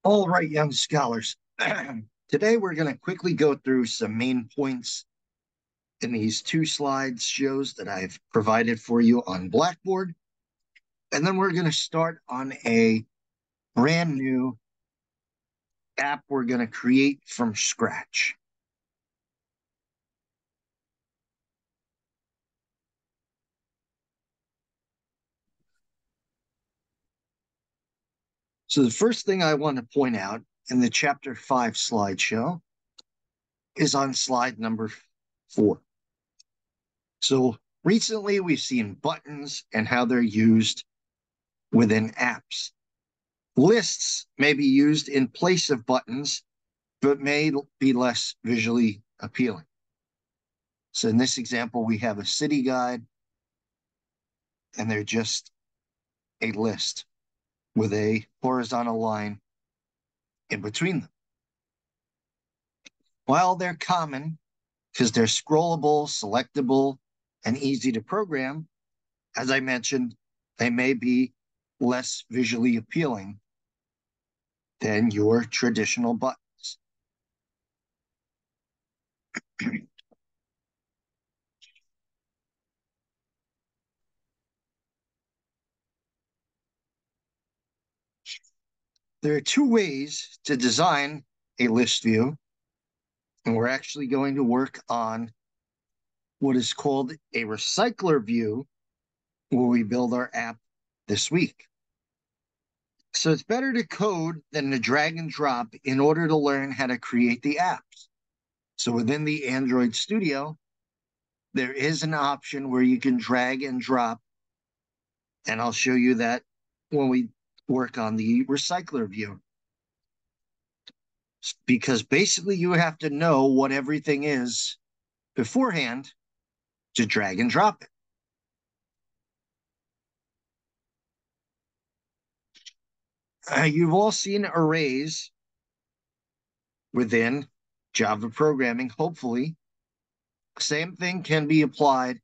All right, young scholars. Today we're going to quickly go through some main points in these two slides shows that I've provided for you on Blackboard. And then we're going to start on a brand new app we're going to create from scratch. So the first thing I want to point out in the Chapter 5 slideshow is on slide number 4. So recently we've seen buttons and how they're used within apps. Lists may be used in place of buttons, but may be less visually appealing. So in this example, we have a city guide, and they're just a list with a horizontal line in between them. While they're common, because they're scrollable, selectable, and easy to program, as I mentioned, they may be less visually appealing than your traditional buttons. There are two ways to design a list view, and we're actually going to work on what is called a recycler view, where we build our app this week. So it's better to code than to drag and drop in order to learn how to create the apps. So within the Android Studio, there is an option where you can drag and drop, and I'll show you that when we work on the recycler view. Because basically you have to know what everything is beforehand to drag and drop it. You've all seen arrays within Java programming, hopefully. Same thing can be applied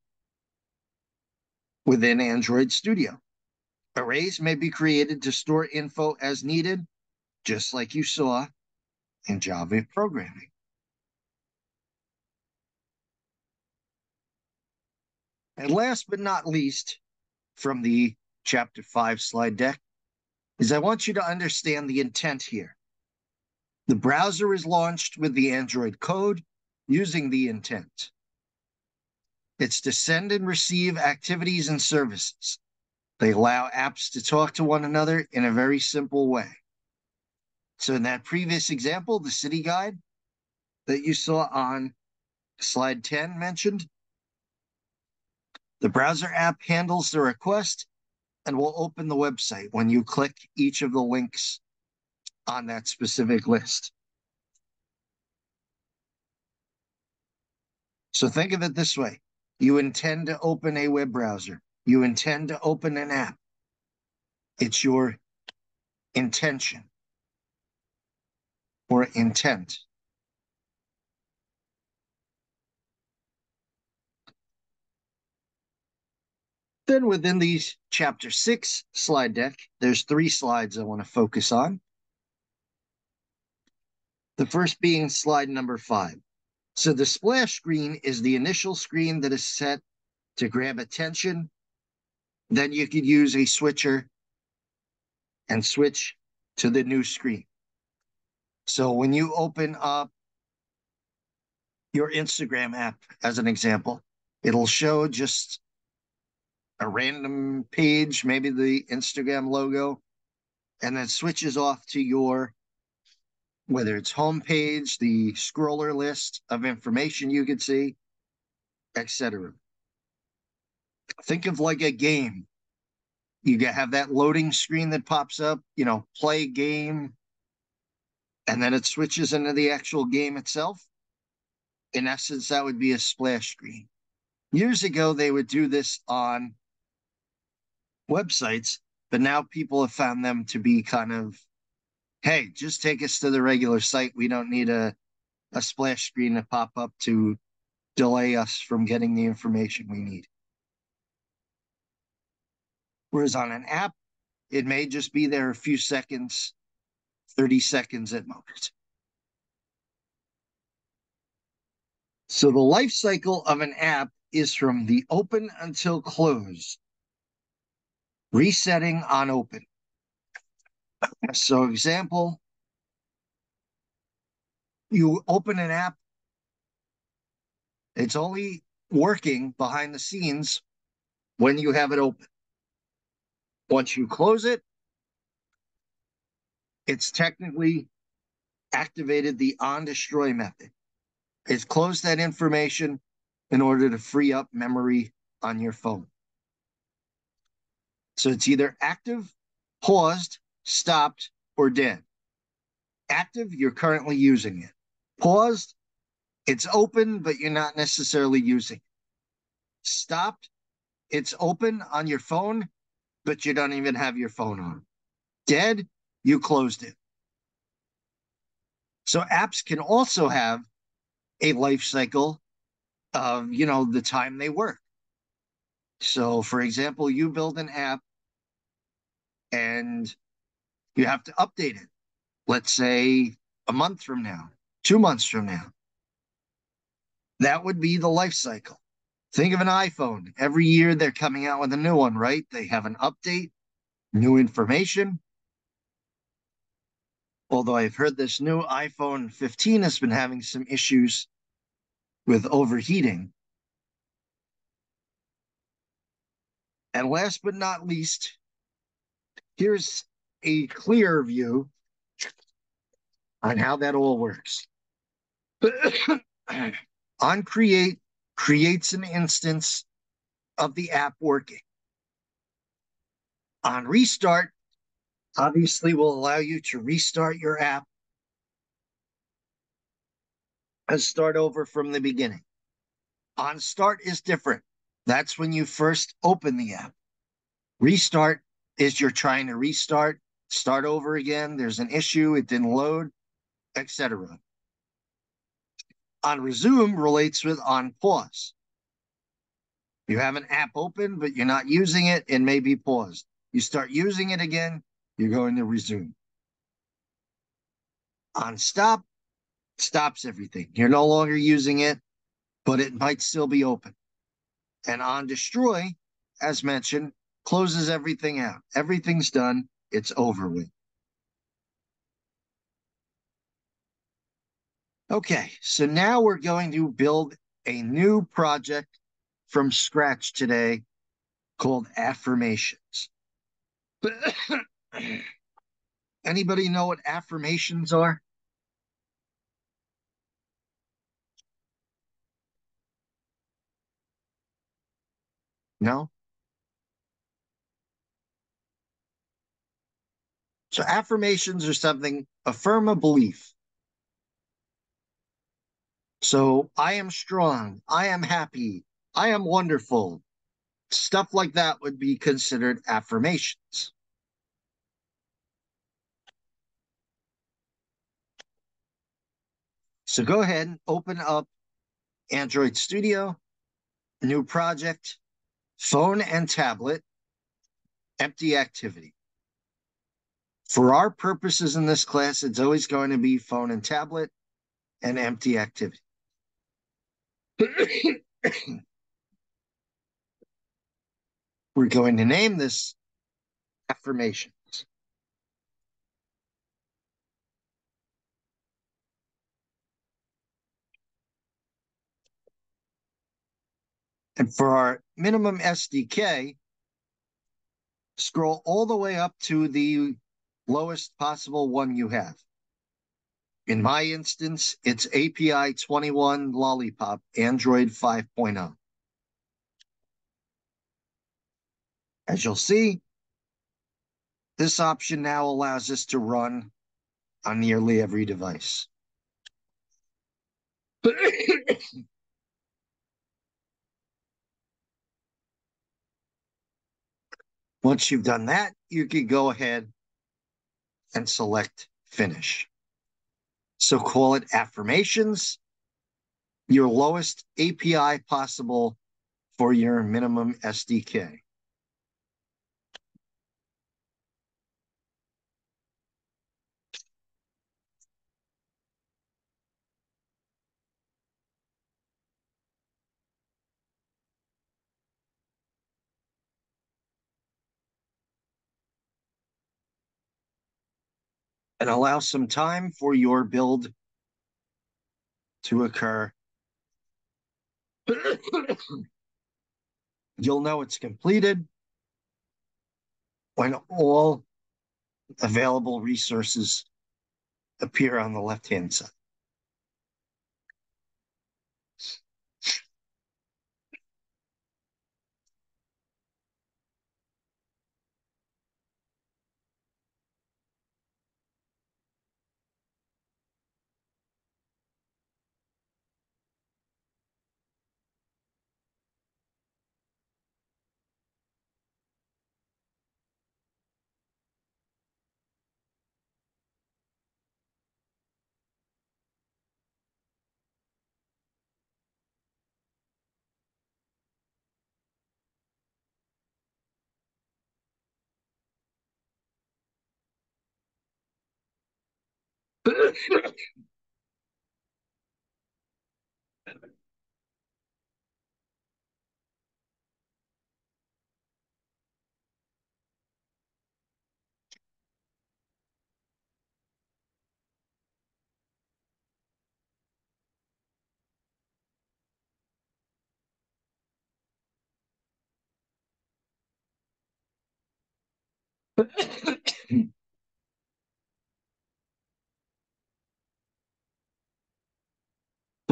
within Android Studio. Arrays may be created to store info as needed, just like you saw in Java programming. And last but not least, from the Chapter 5 slide deck, is I want you to understand the intent here. The browser is launched with the Android code using the intent. It's to send and receive activities and services. They allow apps to talk to one another in a very simple way. So in that previous example, the city guide that you saw on slide 10 mentioned, the browser app handles the request and will open the website when you click each of the links on that specific list. So think of it this way. You intend to open a web browser. You intend to open an app. It's your intention or intent. Then within the Chapter 6 slide deck, there's 3 slides I want to focus on. The first being slide number 5. So the splash screen is the initial screen that is set to grab attention. Then you could use a switcher and switch to the new screen. So when you open up your Instagram app, as an example, It'll show just a random page, maybe the Instagram logo, and then switches off to your, whether it's homepage, the scroller list of information you could see, etc. Think of like a game. You have that loading screen that pops up, play game, and then it switches into the actual game itself. In essence, that would be a splash screen. Years ago, they would do this on websites, but now people have found them to be kind of, hey, just take us to the regular site. We don't need a splash screen to pop up to delay us from getting the information we need. Whereas on an app, it may just be there a few seconds, 30 seconds at most. So the life cycle of an app is from the open until close, resetting on open. So example, you open an app, it's only working behind the scenes when you have it open. Once you close it, it's technically activated the on destroy method. It's closed that information in order to free up memory on your phone. So it's either active, paused, stopped, or dead. Active, you're currently using it. Paused, it's open, but you're not necessarily using it. Stopped, it's open on your phone, but you don't even have your phone on. Dead, you closed it. So apps can also have a life cycle of, the time they work. So for example, you build an app and you have to update it. Let's say a month from now, 2 months from now. That would be the life cycle. Think of an iPhone. Every year they're coming out with a new one, right? They have an update, new information. Although I've heard this new iPhone 15 has been having some issues with overheating. And last but not least, here's a clear view on how that all works. On create, creates an instance of the app working. On restart, obviously will allow you to restart your app and start over from the beginning. On start is different. That's when you first open the app. Restart is you're trying to restart, start over again. There's an issue, it didn't load, etc. On resume relates with on pause. You have an app open, but you're not using it, it may be paused. You start using it again, you're going to resume. On stop, stops everything. You're no longer using it, but it might still be open. And on destroy, as mentioned, closes everything out. Everything's done, it's over with. Okay, so now we're going to build a new project from scratch today called affirmations. Anybody know what affirmations are? No? So affirmations are something, affirm a belief. So I am strong, I am happy, I am wonderful. Stuff like that would be considered affirmations. So go ahead and open up Android Studio, new project, phone and tablet, empty activity. For our purposes in this class, it's always going to be phone and tablet and empty activity. We're going to name this affirmations. And for our minimum SDK, scroll all the way up to the lowest possible one you have. In my instance, it's API 21 Lollipop, Android 5.0. As you'll see, this option now allows us to run on nearly every device. Once you've done that, you can go ahead and select Finish. So call it Affirmations, your lowest API possible for your minimum SDK. And allow some time for your build to occur. You'll know it's completed when all available resources appear on the left-hand side.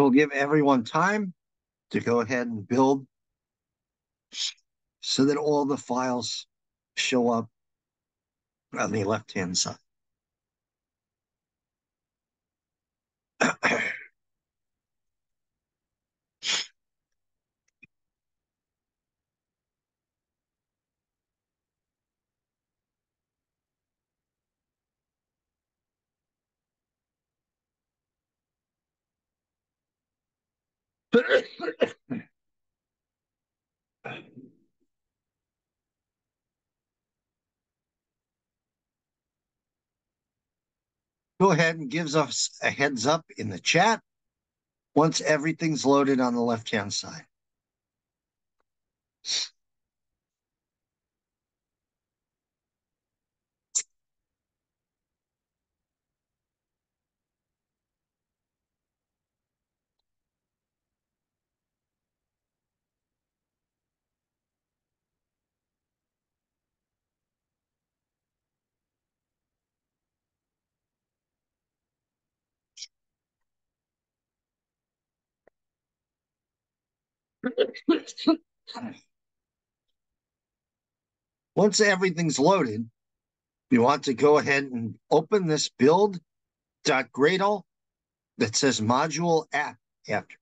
So we'll give everyone time to go ahead and build so that all the files show up on the left-hand side. Go ahead and gives us a heads up in the chat once everything's loaded on the left-hand side. Once everything's loaded, you want to go ahead and open this build.gradle that says module app after.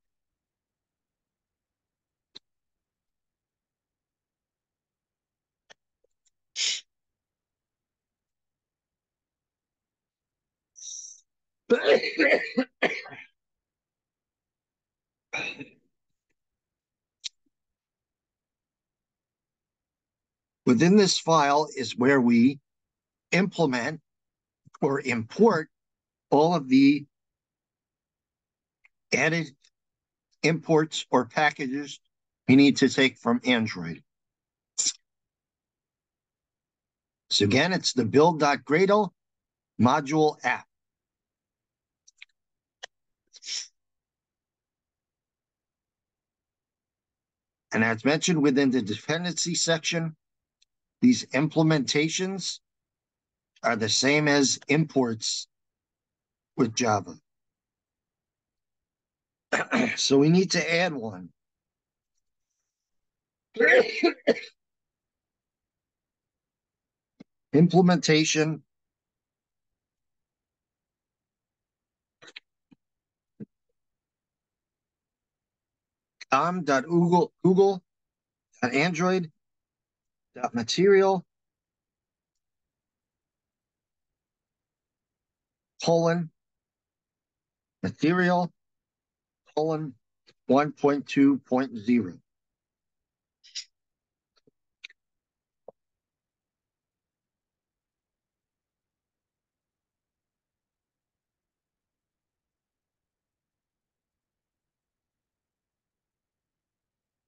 Within this file is where we implement or import all of the added imports or packages we need to take from Android. So again, it's the build.gradle module app. And as mentioned within the dependency section, these implementations are the same as imports with Java. So we need to add one. Implementation com.google.android.material material 1.2.0.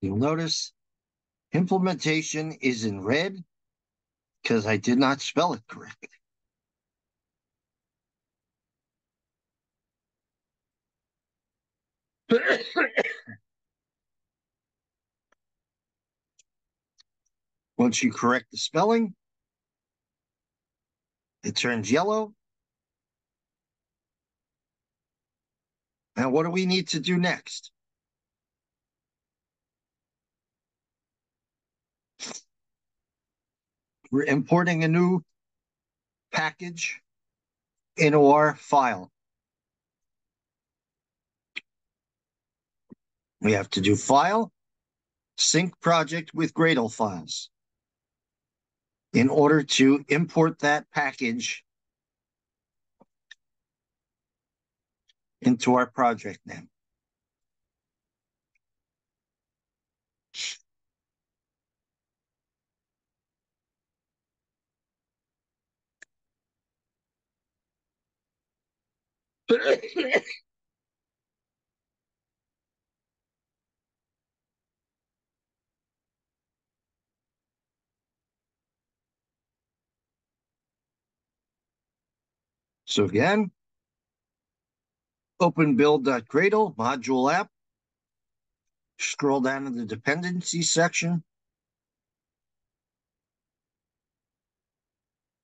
You'll notice implementation is in red because I did not spell it correctly. Once you correct the spelling, it turns yellow. Now, what do we need to do next? We're importing a new package into our file. We have to do File, Sync Project with Gradle files in order to import that package into our project name. So again, open build.gradle module app, scroll down to the dependencies section,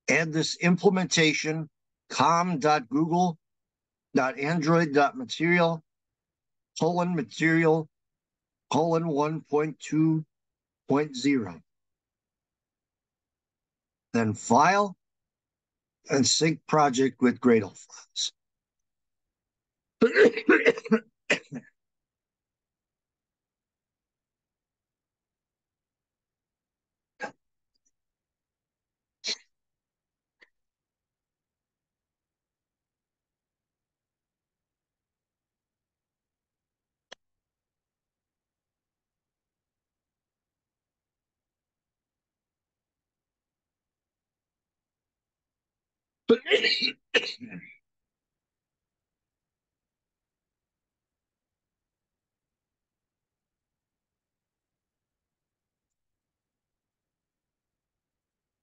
add this implementation com.google.android.material material 1.2.0. Then File and Sync Project with Gradle files.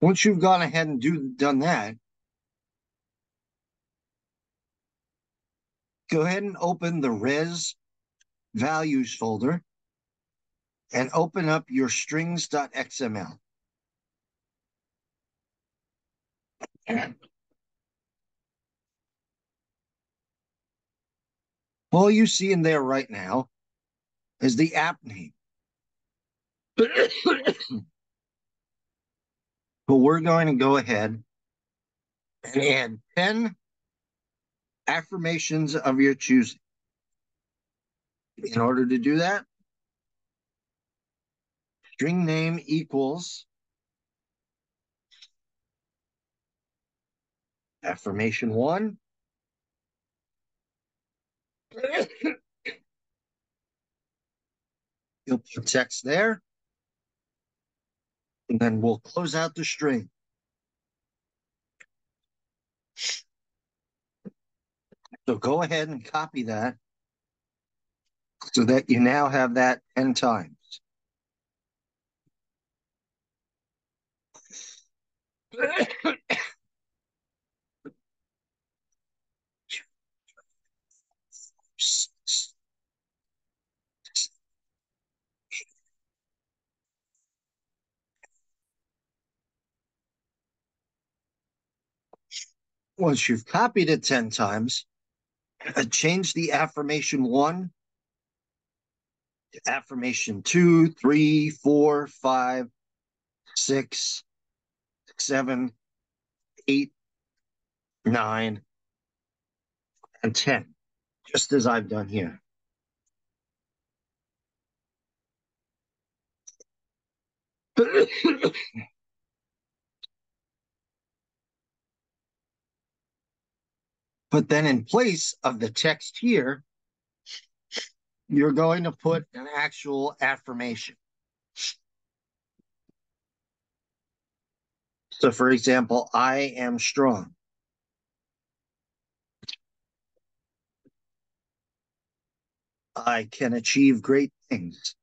Once you've gone ahead and done that, go ahead and open the res values folder and open up your strings.xml. All you see in there right now is the app name. But we're going to go ahead and add 10 affirmations of your choosing. In order to do that, string name equals affirmation 1. You'll put text there, and then we'll close out the string. So go ahead and copy that so that you now have that 10 times. Once you've copied it 10 times, change the affirmation 1 to affirmation 2, 3, 4, 5, 6, 7, 8, 9, and 10, just as I've done here. But then in place of the text here, you're going to put an actual affirmation. So for example, I am strong. I can achieve great things.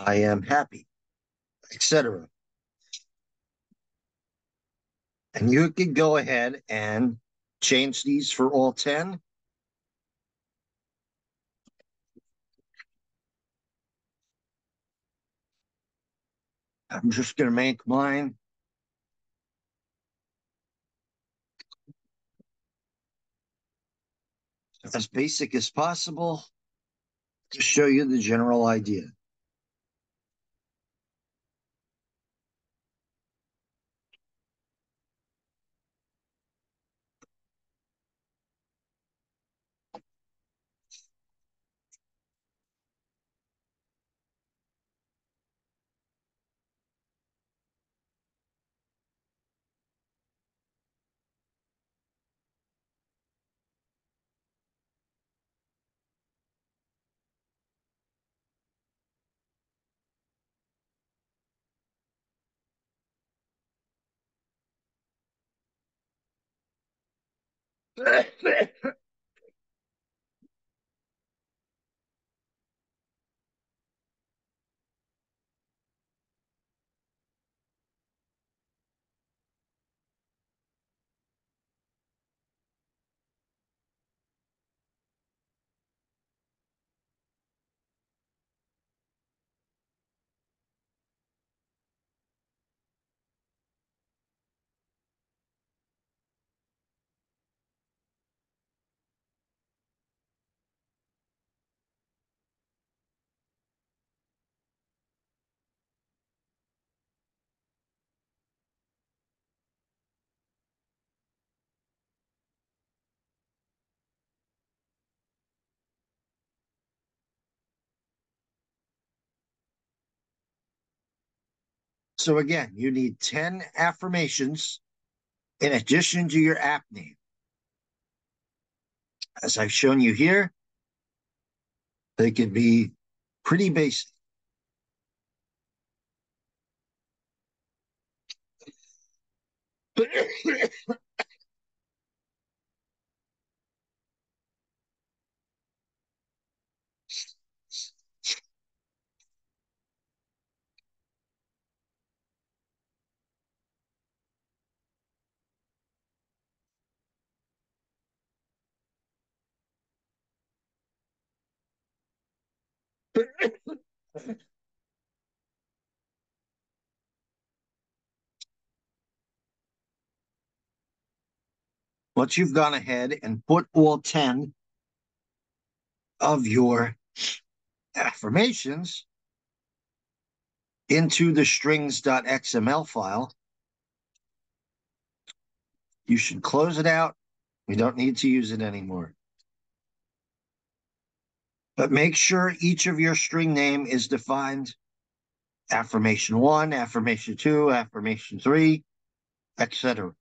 I am happy, etc. And you can go ahead and change these for all 10. I'm just going to make mine as basic as possible to show you the general idea. So again, you need 10 affirmations in addition to your app name. As I've shown you here, they can be pretty basic. Once you've gone ahead and put all 10 of your affirmations into the strings.xml file, you should close it out. We don't need to use it anymore. But make sure each of your string name is defined. Affirmation 1, affirmation 2, affirmation 3, etc.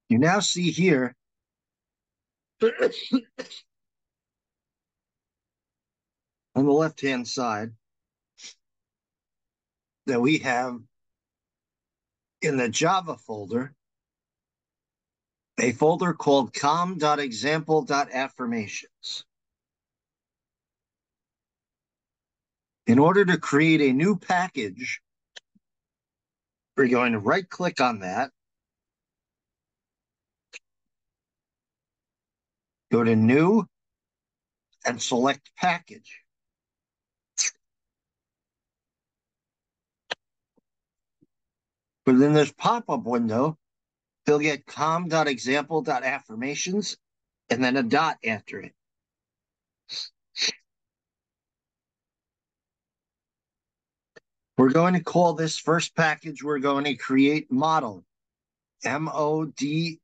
You now see here on the left-hand side that we have in the Java folder a folder called com.example.affirmations. In order to create a new package, we're going to right-click on that, go to New, and select Package. Within this pop-up window, you'll get com.example.affirmations and then a dot after it. We're going to call this first package, we're going to create model, M-O-D-E-L.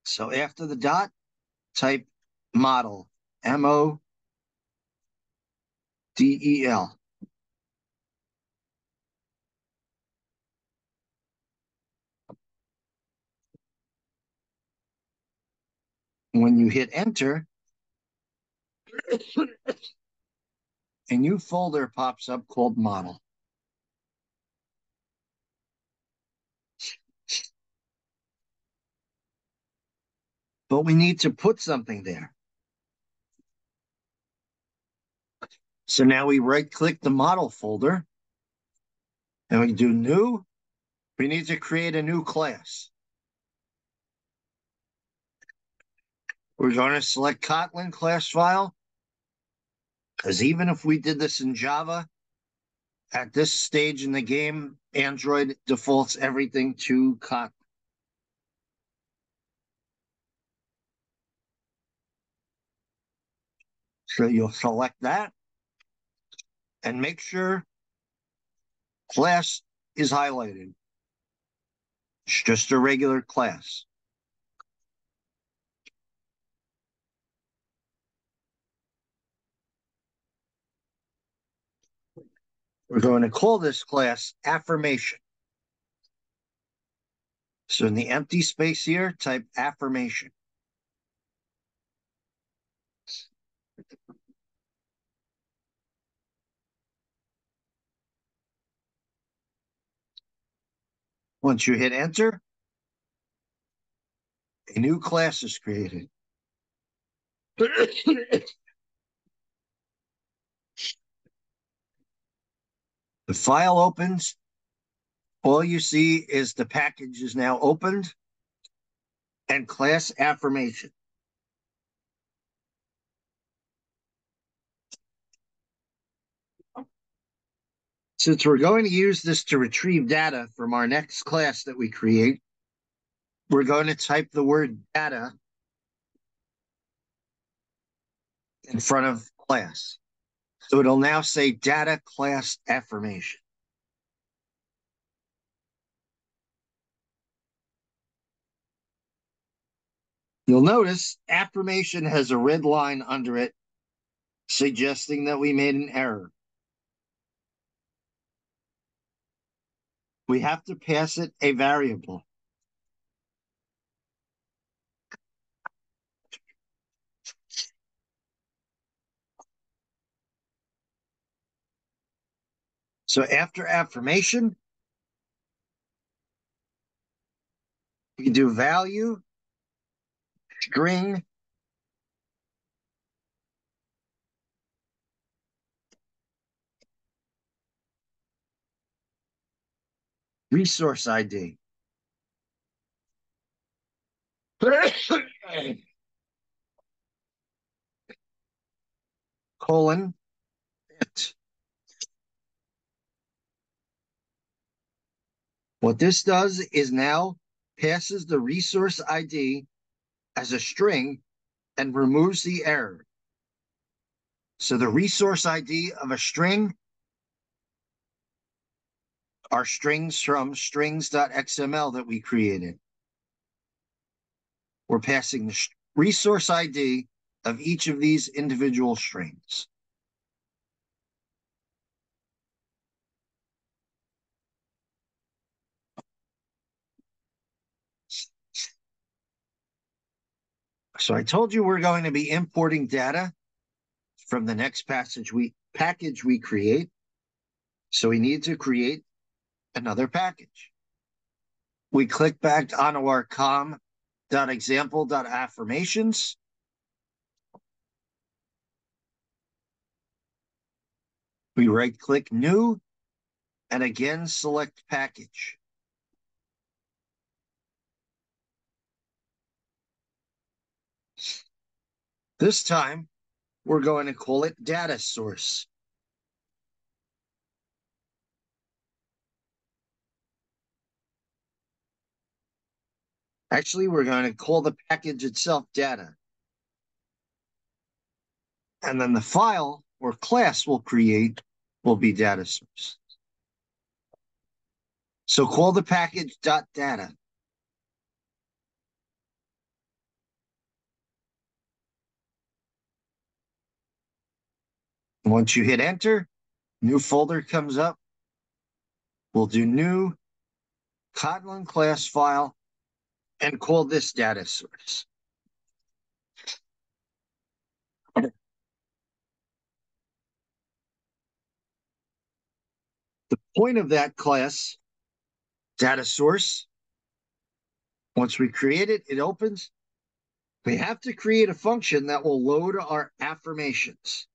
So after the dot, type model, M-O-D-E-L. When you hit enter, a new folder pops up called model. But we need to put something there. So now we right-click the model folder and we do new. We need to create a new class. We're going to select Kotlin class file, because even if we did this in Java, at this stage in the game, Android defaults everything to Kotlin. So you'll select that and make sure class is highlighted. It's just a regular class. We're going to call this class affirmation. So in the empty space here, type affirmation. Once you hit enter, a new class is created. The file opens. All you see is the package is now opened and class affirmation. Since we're going to use this to retrieve data from our next class that we create, we're going to type the word data in front of class. So it'll now say data class affirmation. You'll notice affirmation has a red line under it, suggesting that we made an error. We have to pass it a variable. So after affirmation, we do value, string, resource ID. Colon, it. What this does is now passes the resource ID as a string and removes the error. So the resource ID of a string are strings from strings.xml that we created. We're passing the resource ID of each of these individual strings. So I told you we're going to be importing data from the next package we create. So we need to create another package. We click back onto our com.example.affirmations. We right-click New, and again select Package. This time, we're going to call it Data Source. Actually, we're going to call the package itself Data. And then the file or class we'll create will be Data Source. So call the package .data. Once you hit enter, new folder comes up. We'll do new Kotlin class file and call this Data Source. The point of that class, Data Source, once we create it, it opens. We have to create a function that will load our affirmations.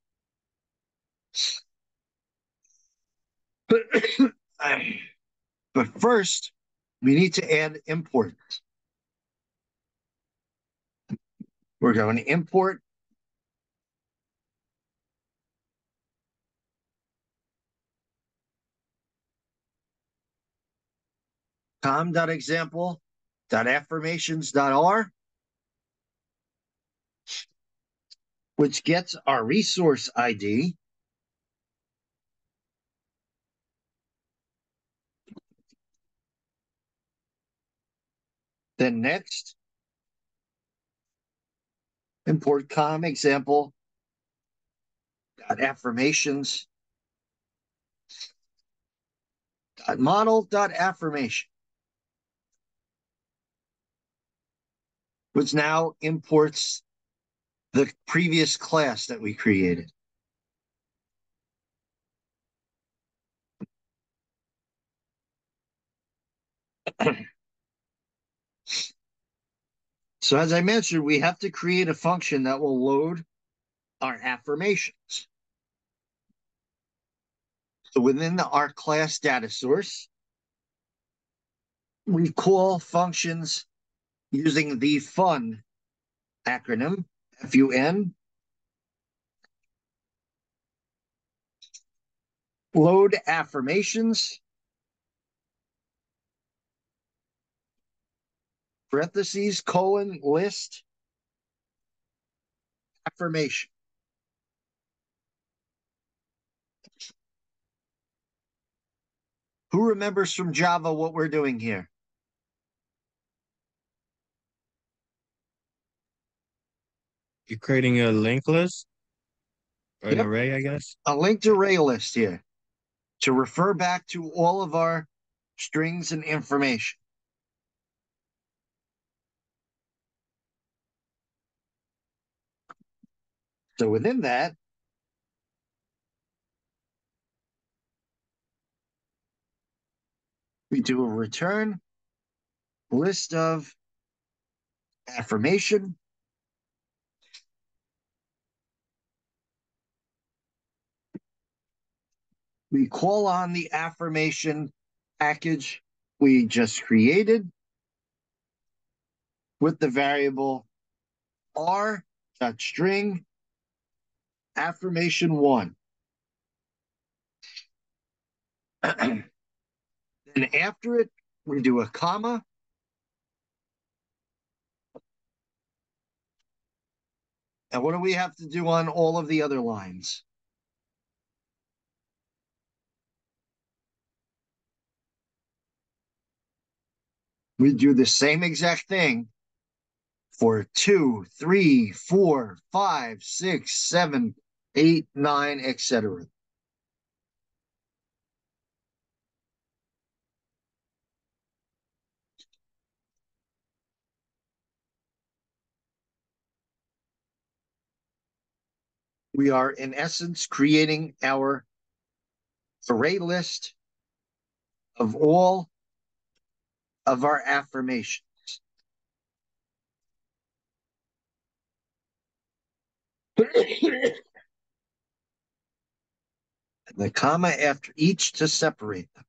But first, we need to add imports. We're going to import com.example.affirmations.r, which gets our resource ID. Then next, import com example.affirmation.model.affirmation, which now imports the previous class that we created. So as I mentioned, we have to create a function that will load our affirmations. So within our class data source, we call functions using the FUN acronym, FUN. Load affirmations, parentheses, colon, list, affirmation. Who remembers from Java what we're doing here? You're creating a linked list or an Yep, array, I guess. a linked array list here to refer back to all of our strings and information. So within that, we do a return list of affirmation. We call on the affirmation package we just created with the variable r.string affirmation1. Then after it, we do a comma. And what do we have to do on all of the other lines? We do the same exact thing for 2, 3, 4, 5, 6, 7, 8, 9, etc. We are, in essence, creating our array list of all of our affirmation. The comma after each to separate them.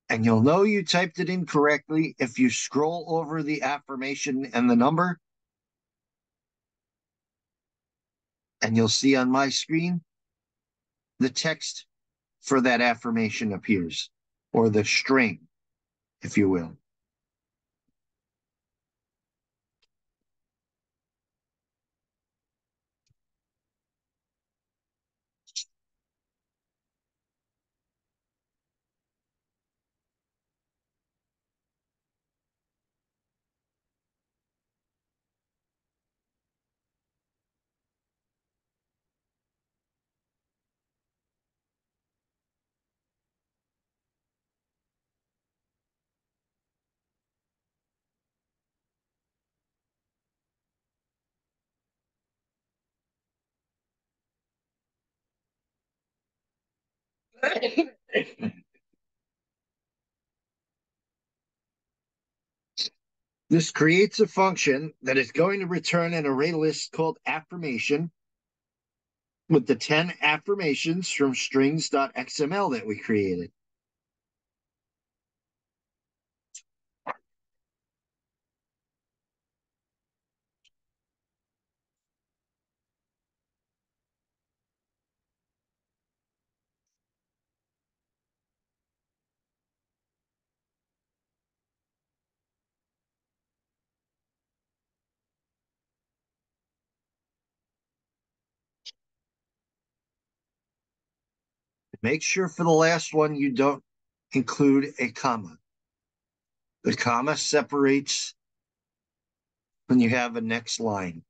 And you'll know you typed it in correctly if you scroll over the affirmation and the number. And you'll see on my screen, the text for that affirmation appears, or the string, if you will. This creates a function that is going to return an array list called affirmation with the 10 affirmations from strings.xml that we created. Make sure for the last one you don't include a comma. The comma separates when you have a next line.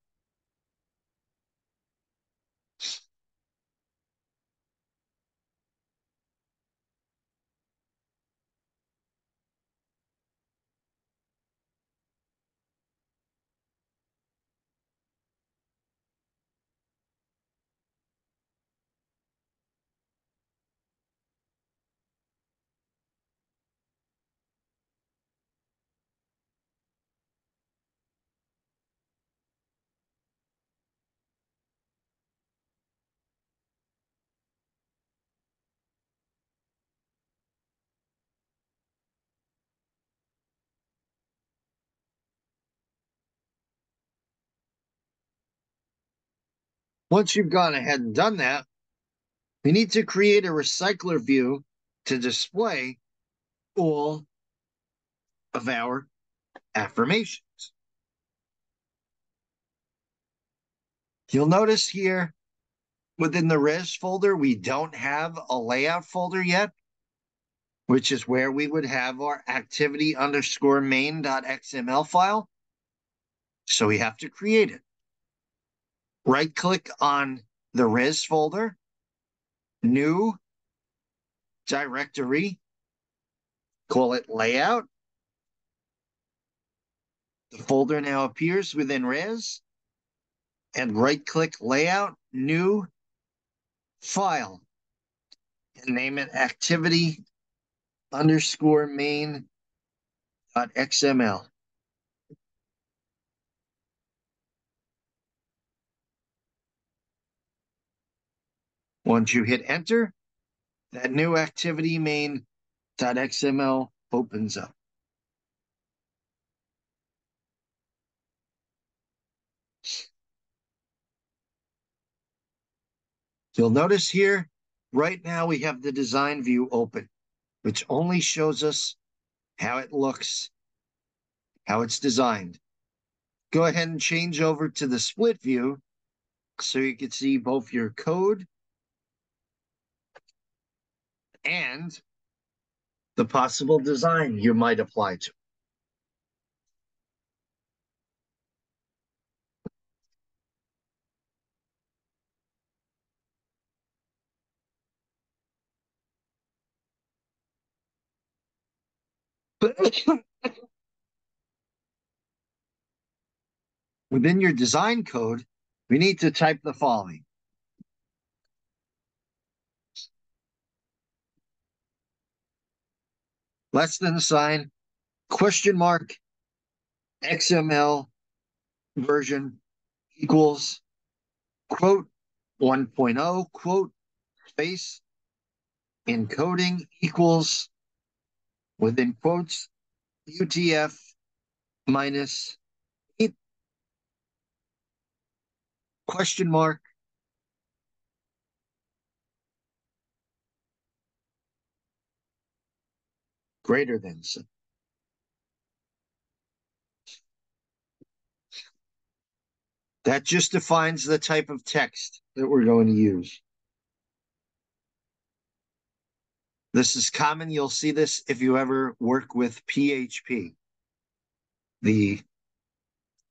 Once you've gone ahead and done that, we need to create a recycler view to display all of our affirmations. You'll notice here within the res folder, we don't have a layout folder yet, which is where we would have our activity_main.xml file. So we have to create it. Right click on the res folder, new directory, call it layout. The folder now appears within res, and right click layout, new file, and name it activity_main.xml. Once you hit enter, that new activity main.xml opens up. You'll notice here, right now we have the design view open, which only shows us how it looks, how it's designed. Go ahead and change over to the split view so you can see both your code and the possible design you might apply to. Within your design code, we need to type the following. Less than sign, question mark, XML version equals quote 1.0 quote space encoding equals within quotes UTF minus 8 question mark greater than. That just defines the type of text that we're going to use. This is common. You'll see this if you ever work with PHP. The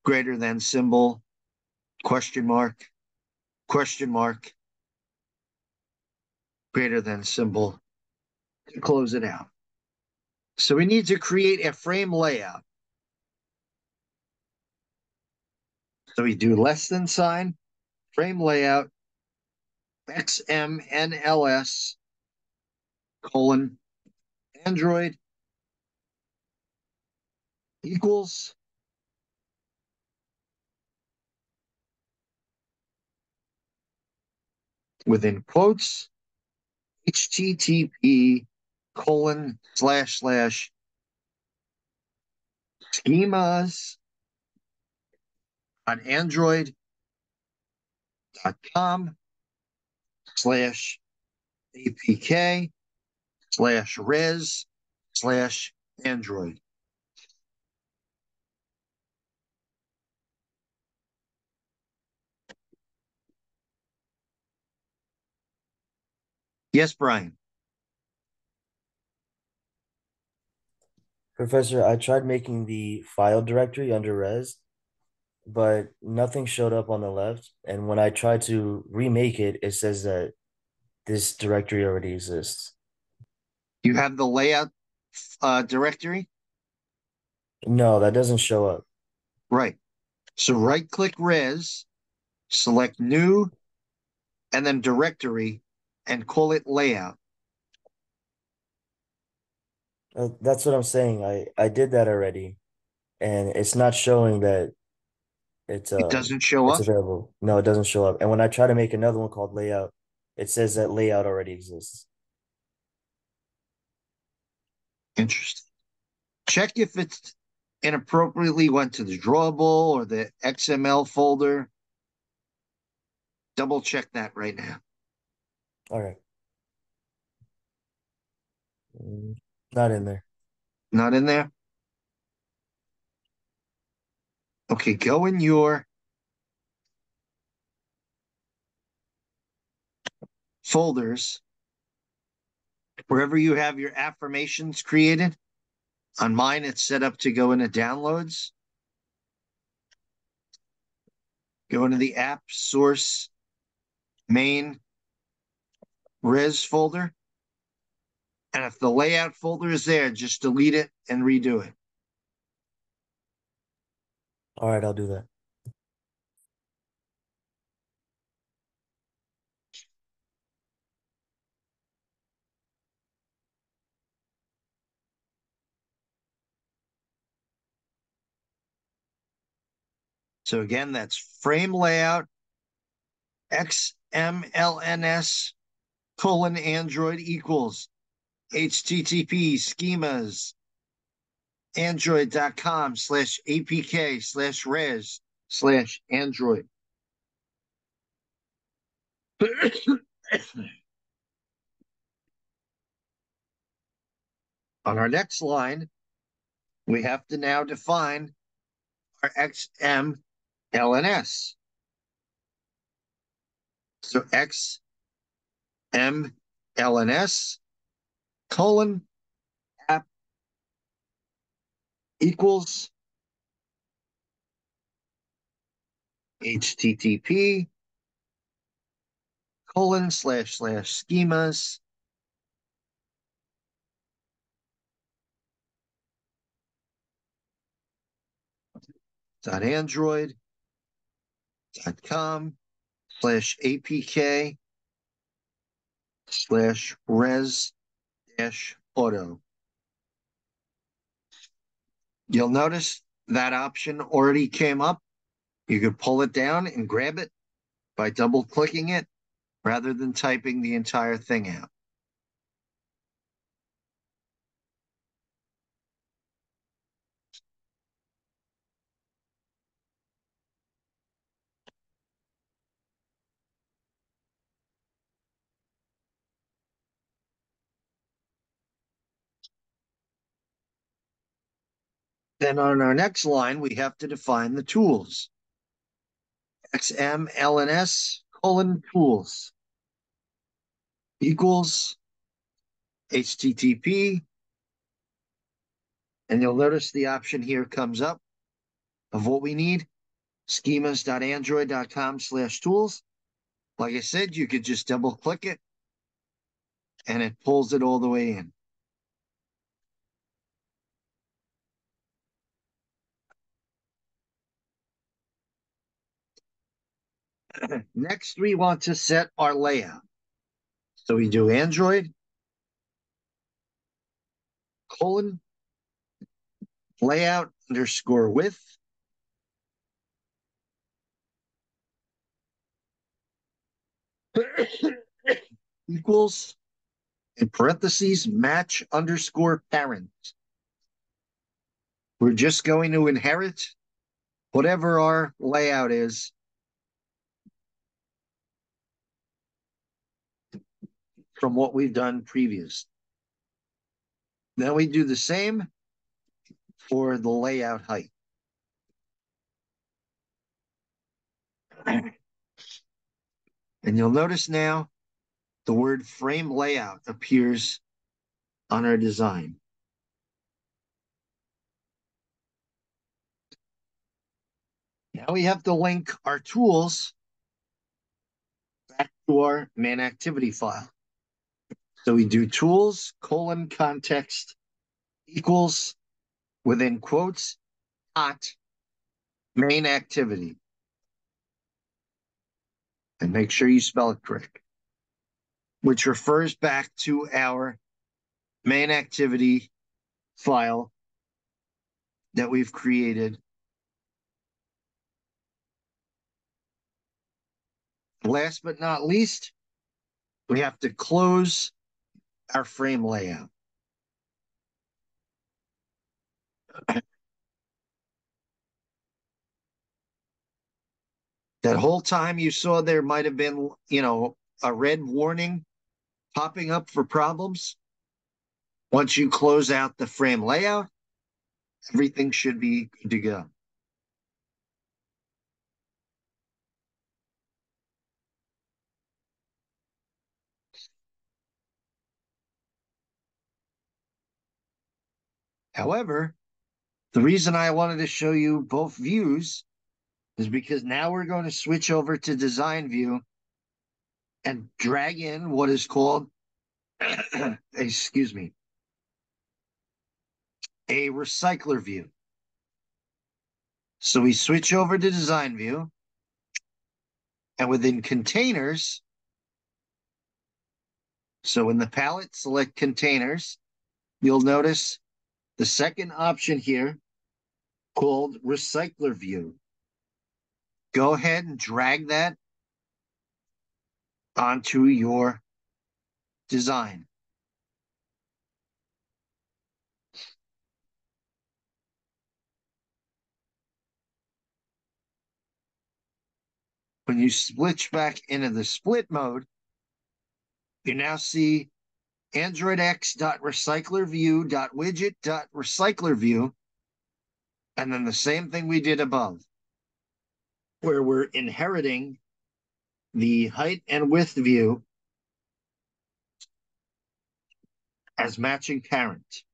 greater than symbol, question mark, greater than symbol to close it out. So we need to create a frame layout. So we do less than sign, frame layout, XMNLS, colon, Android equals within quotes, HTTP colon / schemas on android.com / apk / res / android. Yes, Brian. Professor, I tried making the file directory under res, but nothing showed up on the left. And when I tried to remake it, it says that this directory already exists. You have the layout directory? No, that doesn't show up. Right. So right click res, select new, and then directory, and call it layout. That's what I'm saying. I did that already, and it's not showing that It doesn't show it's up. available. No, it doesn't show up. And when I try to make another one called layout, it says that layout already exists. Interesting. Check if it's inappropriately went to the drawable or the XML folder. Double check that right now. All right. Not in there. Not in there? Okay, go in your folders, wherever you have your affirmations created. On mine, it's set up to go into downloads. Go into the app source main res folder. And if the layout folder is there, just delete it and redo it. All right, I'll do that. So again, that's frame layout, XMLNS colon Android equals HTTP schemas android.com / apk / res / android. On our next line, we have to now define our XMLNS. So XMLNS colon app equals HTTP colon / schemas android.com/apk/res-auto. You'll notice that option already came up. You could pull it down and grab it by double clicking it rather than typing the entire thing out. Then on our next line, we have to define the tools. XMLNS:/tools equals HTTP. And you'll notice the option here comes up of what we need, schemas.android.com/tools. Like I said, you could just double click it and it pulls it all the way in. Next, we want to set our layout. So we do Android, layout _width. Equals, in parentheses, match _parent. We're just going to inherit whatever our layout is from what we've done previous. Then we do the same for the layout height. And you'll notice now the word frame layout appears on our design. Now we have to link our tools back to our main activity file. So we do tools, context equals, within quotes, main activity. And make sure you spell it correct, which refers back to our main activity file that we've created. Last but not least, we have to close our frame layout. That whole time you saw there might have been, a red warning popping up for problems. Once you close out the frame layout, everything should be good to go. However, the reason I wanted to show you both views is because now we're going to switch over to design view and drag in what is called, excuse me, a recycler view. So we switch over to design view, and within containers, so in the palette, select containers, you'll notice the second option here called recycler view. Go ahead and drag that onto your design. When you switch back into the split mode, you now see AndroidX.recyclerView.widget.recyclerView, and then the same thing we did above, where we're inheriting the height and width view as matching parent.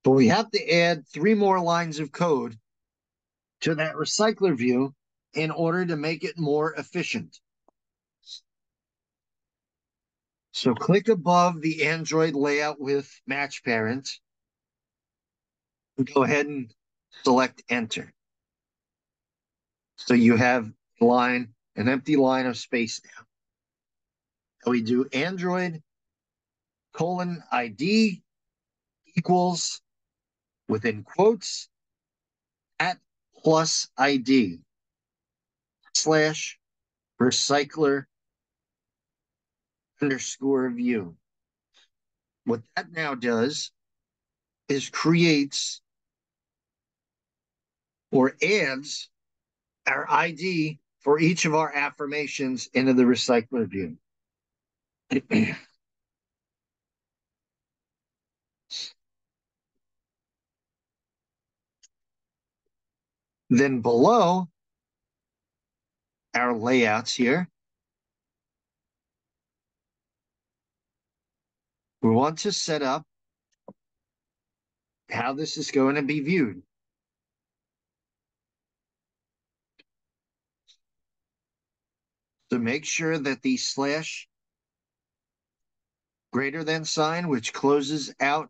But we have to add 3 more lines of code to that recycler view in order to make it more efficient. So click above the Android layout with match parent. Go ahead and select enter. So you have an empty line of space now. And we do Android :ID equals within quotes at plus ID / recycler _view. What that now does is creates or adds our ID for each of our affirmations into the recycler view. Then below our layouts here, we want to set up how this is going to be viewed. So make sure that the > sign, which closes out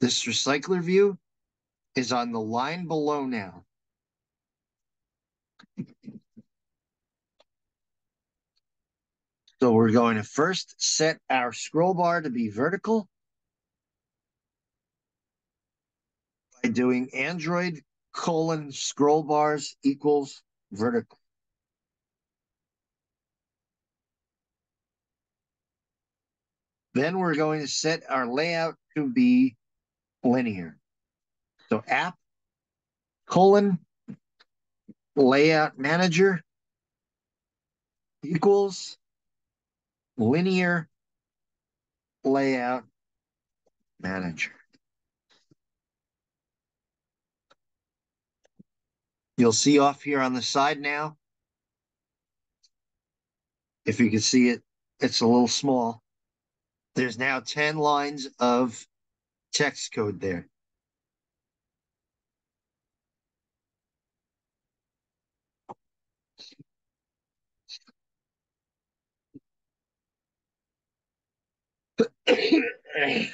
this recycler view, is on the line below now. So we're going to first set our scroll bar to be vertical by doing Android : scroll bars equals vertical. Then we're going to set our layout to be linear. So app : layout manager equals linear layout manager. You'll see off here on the side now, if you can see it, it's a little small. There's now 10 lines of text code there.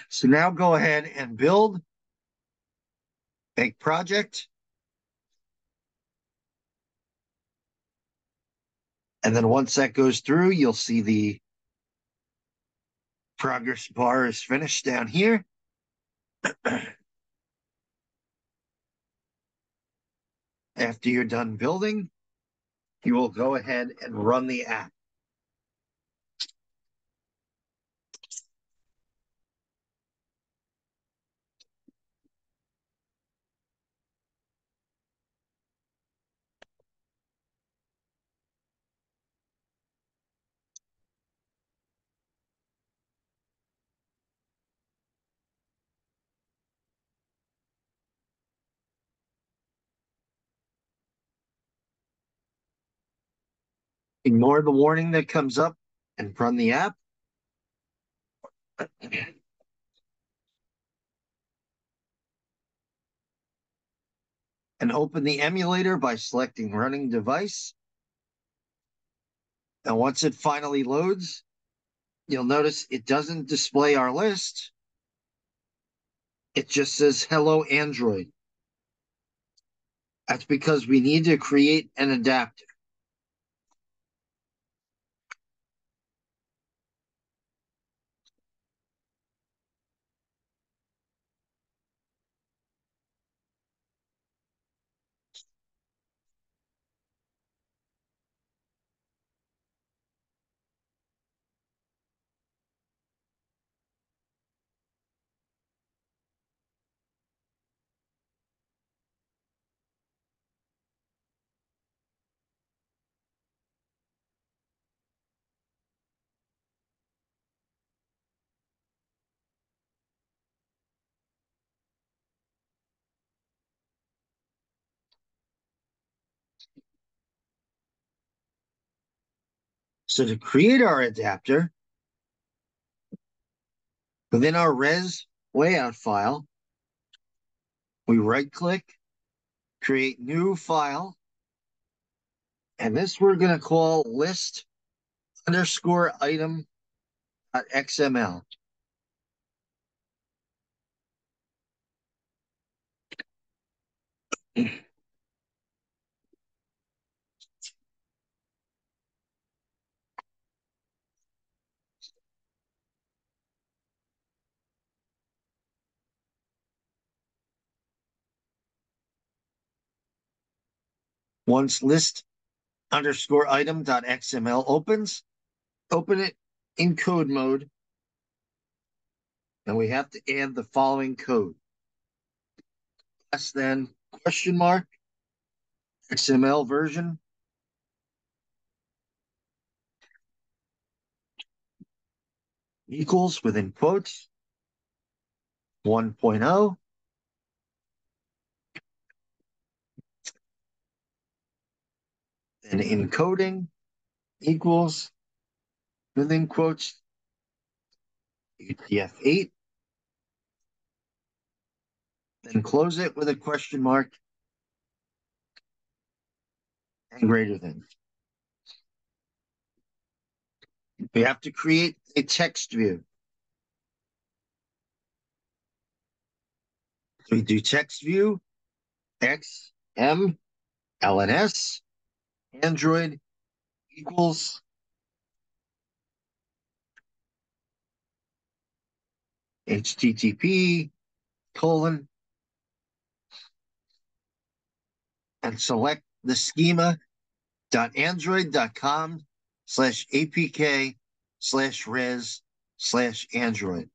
So now go ahead and build, make project. And then once that goes through, you'll see the progress bar is finished down here. After you're done building, you will go ahead and run the app. Ignore the warning that comes up and run the app. And open the emulator by selecting running device. And once it finally loads, you'll notice it doesn't display our list. It just says hello Android. That's because we need to create an adapter. So to create our adapter, within our res layout file, we right-click, create new file, And this we're going to call list underscore item .xml. Once list underscore item .xml opens, open it in code mode, and we have to add the following code. Less than question mark XML version equals within quotes 1.0. And encoding equals within quotes UTF-8. Then close it with a question mark and greater than. We have to create a text view. So we do text view, X, M, LNS, Android equals HTTP colon, and select the schema.android.com/apk/res/android.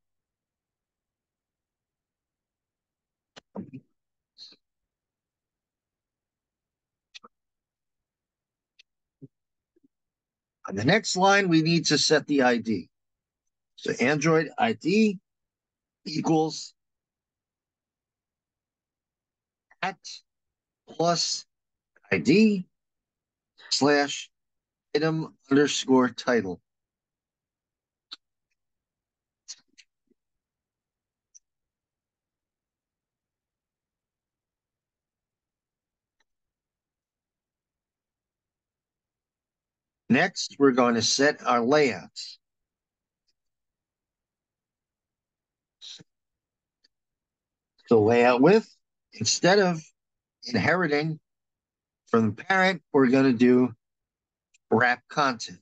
On the next line, we need to set the ID. So Android ID equals at plus ID slash item underscore title. Next, we're going to set our layouts. So layout width, instead of inheriting from the parent, we're going to do wrap content.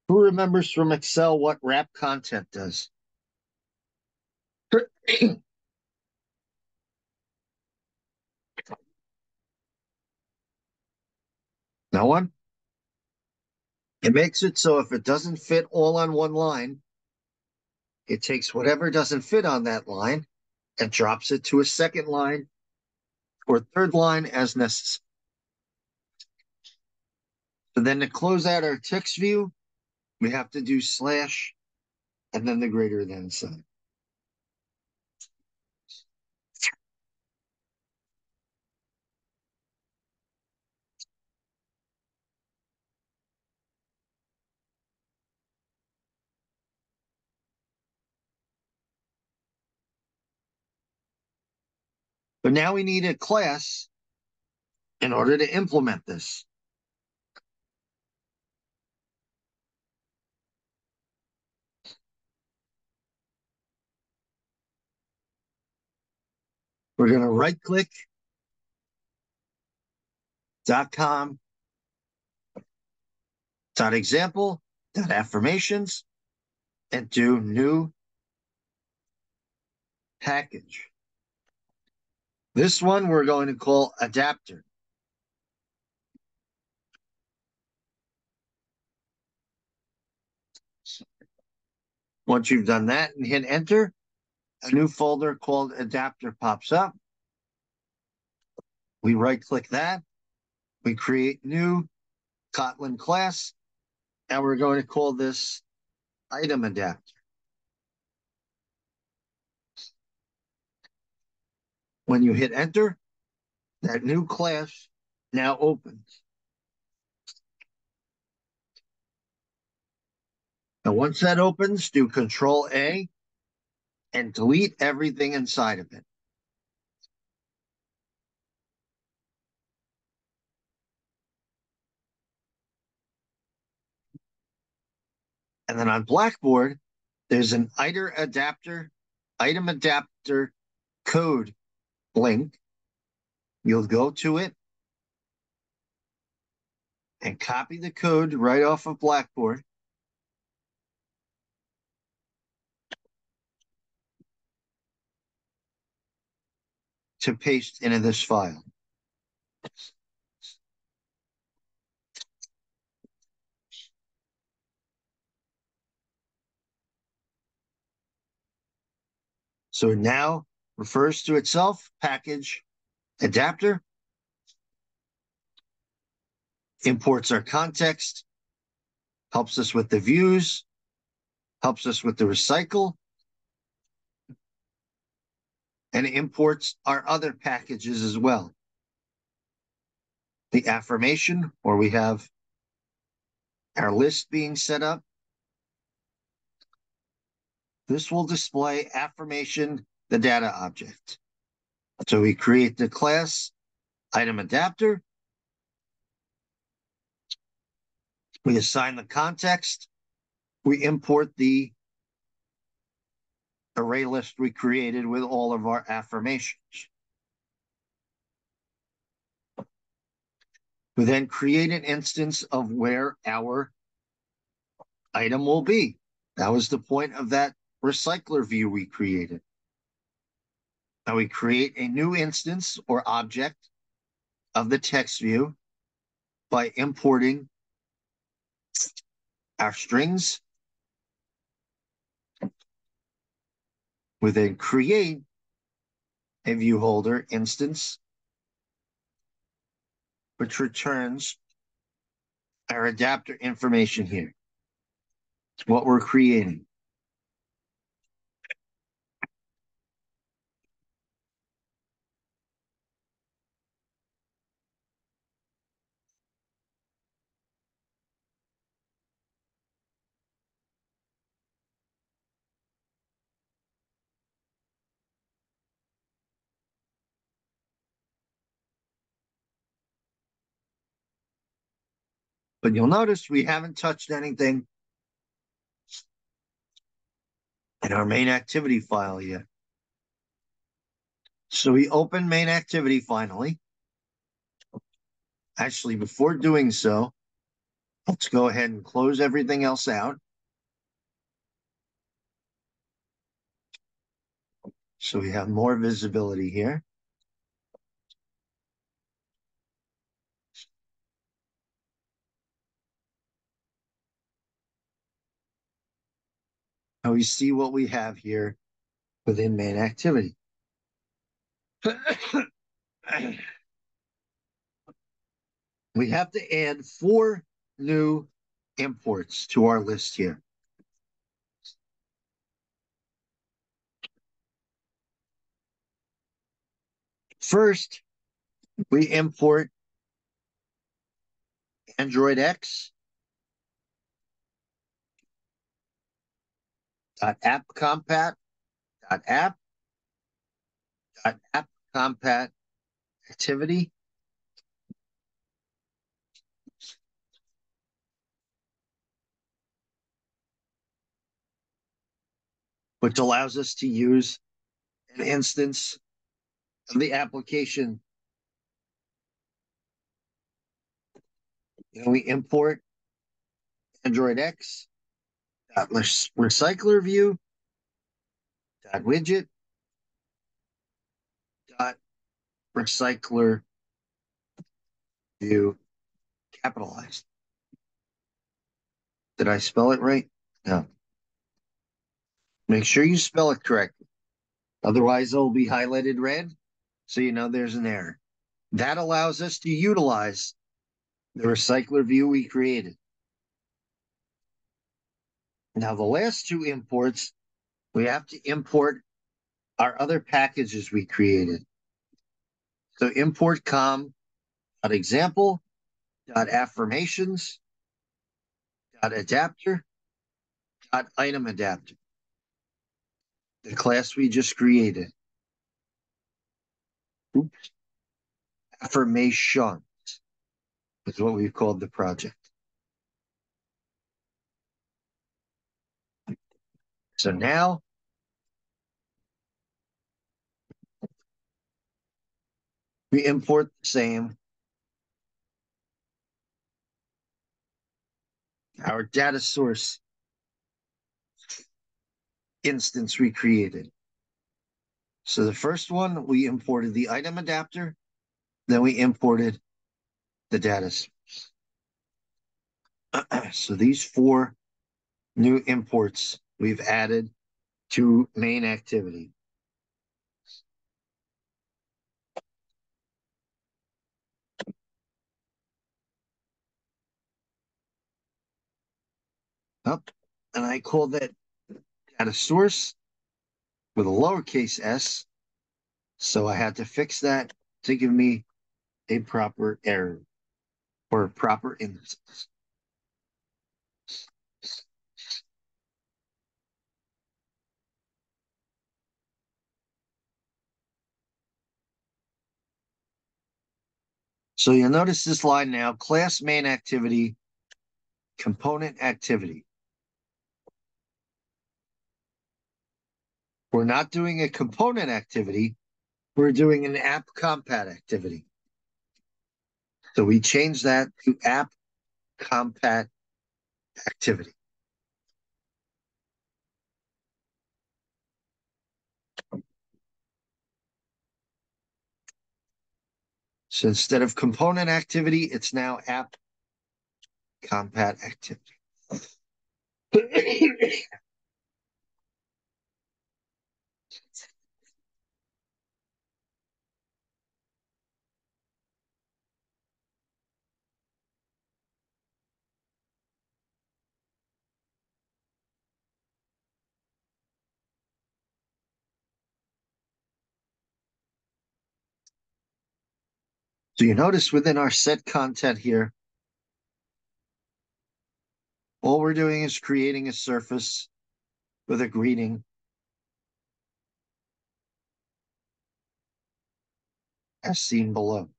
Who remembers from Excel what wrap content does? No one? It makes it so if it doesn't fit all on one line, it takes whatever doesn't fit on that line and drops it to a second line or third line as necessary. So then to close out our text view, we have to do slash and then the greater than sign. But now we need a class in order to implement this. We're going to right click .com .example .affirmations and do new package. This one we're going to call adapter. Once you've done that and hit enter, a new folder called adapter pops up. We right click that. We create new Kotlin class, and we're going to call this item adapter. When you hit enter, that new class now opens. Now, once that opens, do Control A and delete everything inside of it. And then on Blackboard, there's an item adapter code link. You'll go to it and copy the code right off of Blackboard. To paste into this file. So it now refers to itself, package, adapter, imports our context, helps us with the views, helps us with the recycle, and imports our other packages as well. The affirmation, where we have our list being set up. This will display affirmation, the data object. So we create the class item adapter. We assign the context. We import the array list we created with all of our affirmations. We then create an instance of where our item will be. That was the point of that recycler view we created. Now we create a new instance or object of the text view by importing our strings. We then create a view holder instance, which returns our adapter information here. It's what we're creating. But you'll notice we haven't touched anything in our main activity file yet. So we open main activity finally. Actually, before doing so, let's go ahead and close everything else out. So we have more visibility here. Now we see what we have here within main activity. We have to add 4 new imports to our list here. First, we import Android X .app compat .app .app compat activity. Which allows us to use an instance of the application. We import Android X .recycler view .widget .recycler view capitalized. Did I spell it right? No. Make sure you spell it correctly. Otherwise, it'll be highlighted red, so you know there's an error. That allows us to utilize the recycler view we created. Now, the last 2 imports, we have to import our other packages we created. So import com.example.affirmations.adapter item adapter, the class we just created. Oops. Affirmations is what we've called the project. So now we import the same. Our data source instance we created. So the first one, we imported the item adapter, then we imported the data source. So these 4 new imports we've added to main activity. Up, and I call that data source with a lowercase s. So I had to fix that to give me a proper error or proper instance. So you'll notice this line now, class main activity, component activity. We're not doing a component activity, we're doing an app compat activity. So we change that to app compat activity. So instead of component activity, it's now app compat activity. So you notice within our set content here, all we're doing is creating a surface with a greeting. As seen below.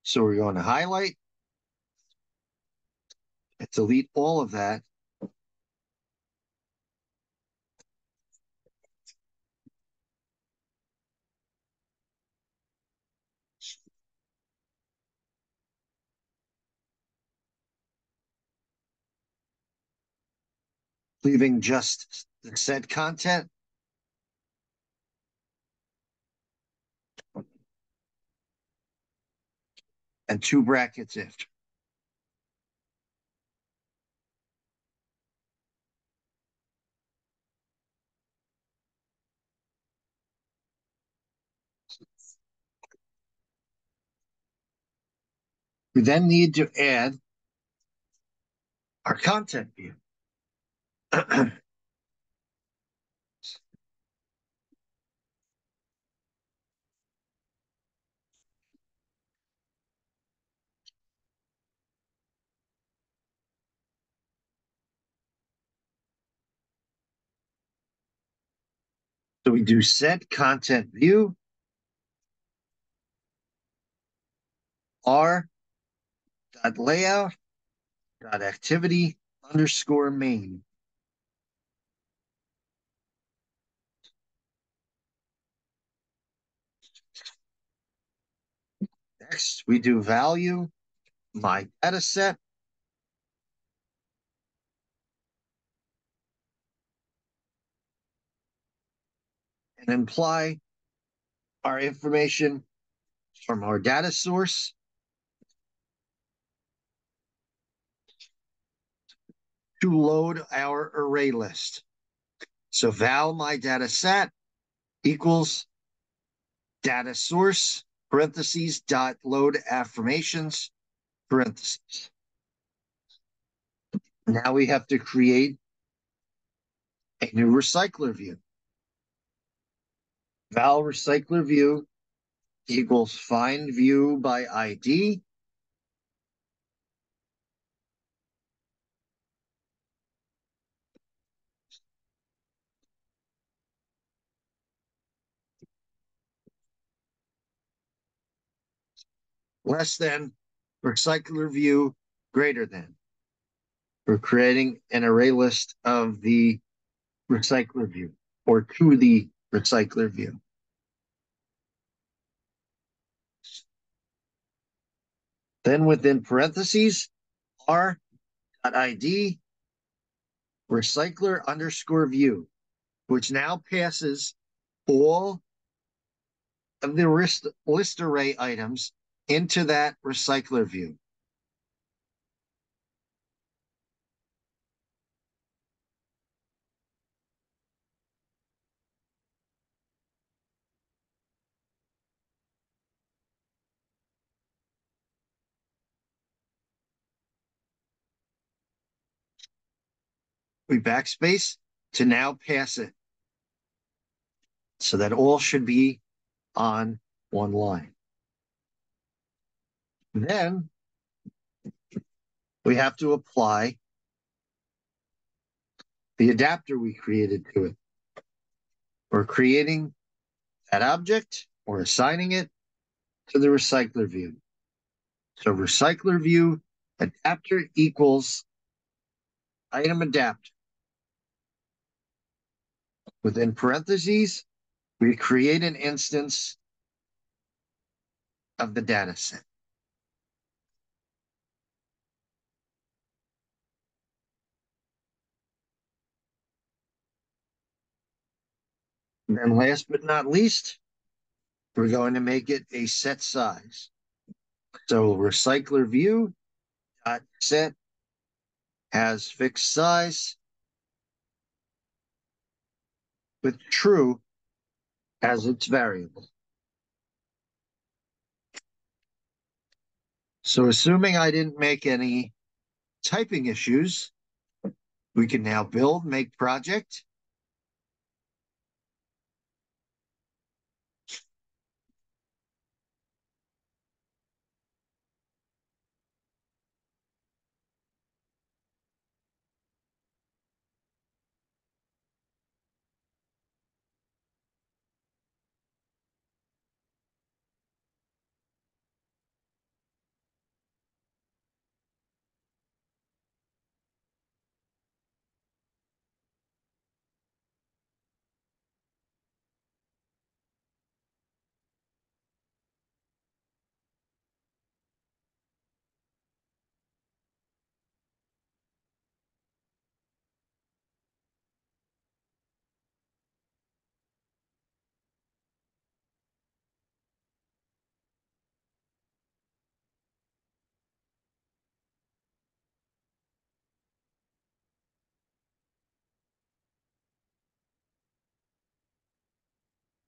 So we're going to highlight and delete all of that. Leaving just the set content. And 2 brackets after. We then need to add our content view. So we do set content view, r.layout.activity_main. Next, we do value my data set. And imply our information from our data source to load our array list. So val my data set equals data source parentheses dot load affirmations parentheses. Now we have to create a new recycler view. val recycler view equals find view by ID. Less than recycler view greater than. We're creating an array list of the recycler view or to the recycler view. Then within parentheses, r.id recycler underscore view, which now passes all of the list array items into that recycler view. We backspace to now pass it so that all should be on one line. Then we have to apply the adapter we created to it. We're creating that object or assigning it to the recycler view. So recycler view adapter equals item adapter. Within parentheses, we create an instance of the data set. And then last but not least, we're going to make it a set size. So recycler view dot set has fixed size with true as its variable. So assuming I didn't make any typing issues, we can now build, make project.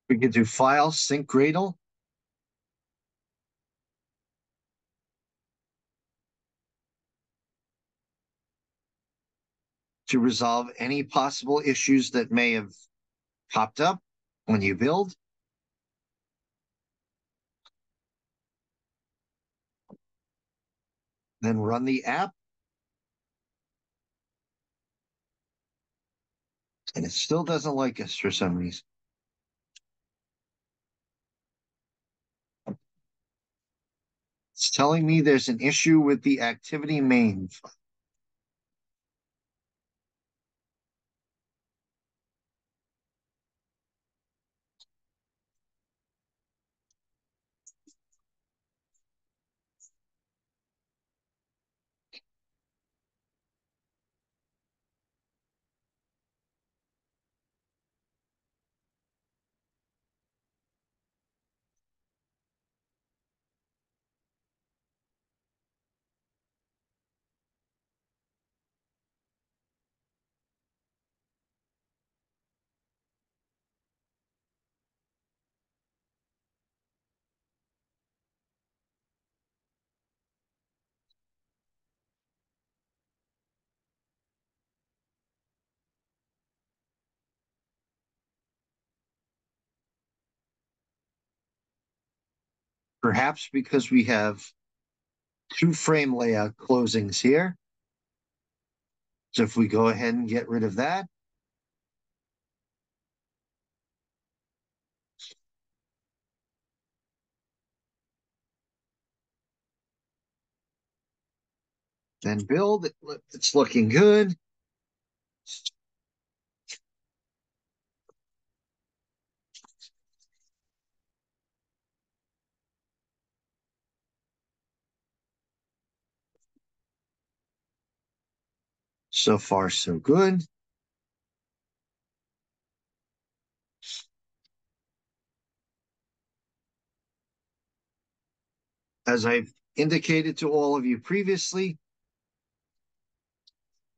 We can do file sync Gradle. To resolve any possible issues that may have popped up when you build. Then run the app. And it still doesn't like us for some reason. It's telling me there's an issue with the activity main. Perhaps because we have two frame layout closings here. So if we go ahead and get rid of that, then build, it's looking good. So far, so good. As I've indicated to all of you previously,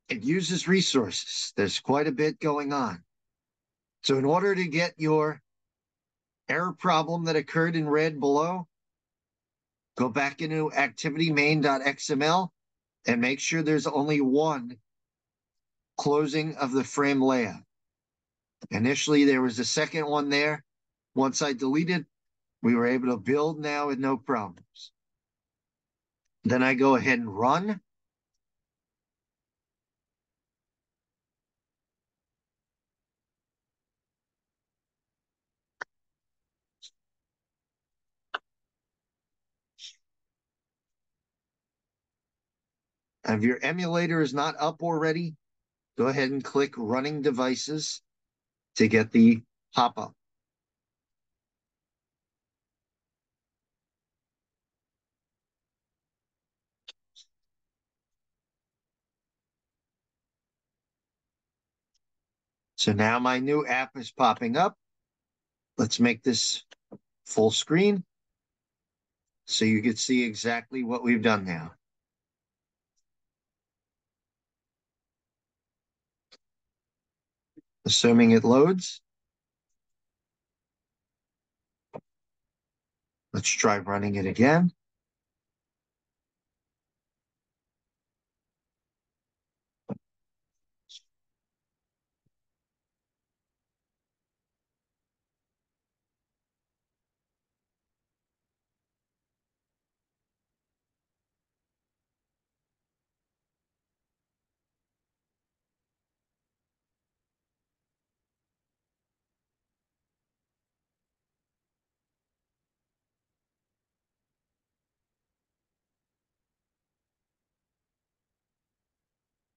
it uses resources. There's quite a bit going on. So in order to get your error problem that occurred in red below, go back into activity main.xml and make sure there's only one closing of the frame layout. Initially, there was a second one there. Once I deleted, we were able to build now with no problems. Then I go ahead and run. If your emulator is not up already, go ahead and click running devices to get the pop-up. So now my new app is popping up. Let's make this full screen so you can see exactly what we've done now. Assuming it loads. Let's try running it again.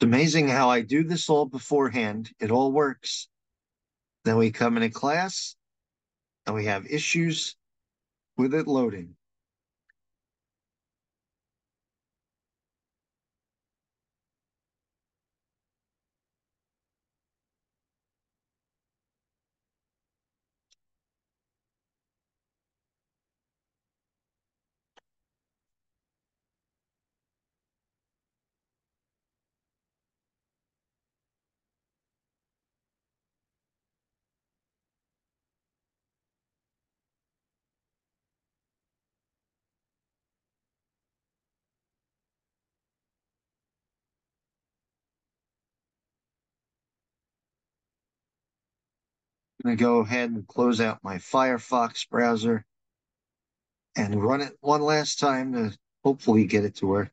It's amazing how I do this all beforehand. It all works. Then we come into class and we have issues with it loading. I'm going to go ahead and close out my Firefox browser and run it one last time to hopefully get it to work.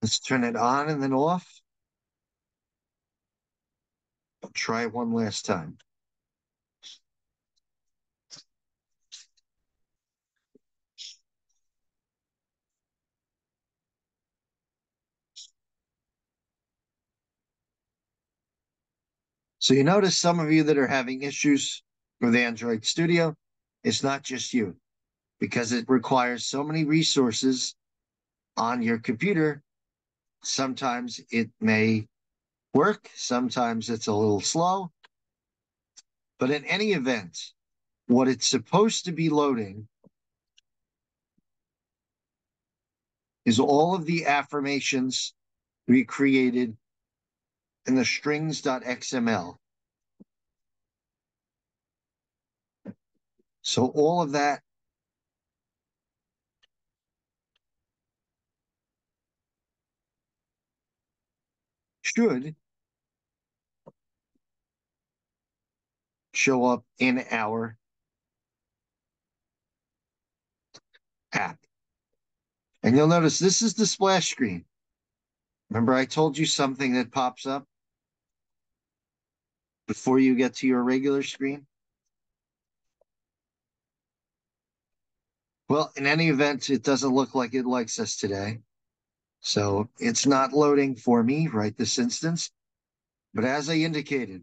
Let's turn it on and then off. I'll try one last time. So you notice some of you that are having issues with Android Studio, it's not just you, because it requires so many resources on your computer. Sometimes it may work, sometimes it's a little slow. But in any event, what it's supposed to be loading is all of the affirmations we created in the strings.xml. So all of that should show up in our app. And you'll notice this is the splash screen. Remember, I told you something that pops up before you get to your regular screen? Well, in any event, it doesn't look like it likes us today. So it's not loading for me right this instance. But as I indicated,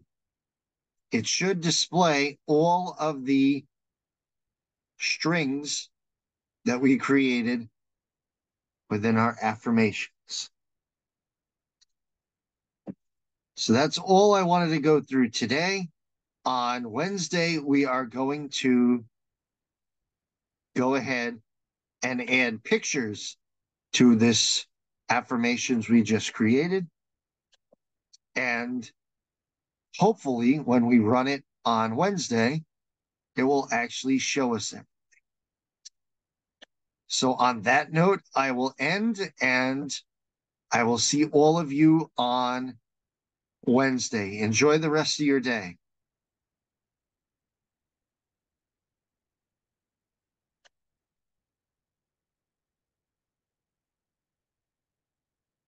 it should display all of the strings that we created within our affirmations. So that's all I wanted to go through today. On Wednesday, we are going to go ahead and add pictures to this affirmations we just created. And hopefully, when we run it on Wednesday, it will actually show us it. So on that note, I will end, and I will see all of you on Wednesday. Enjoy the rest of your day.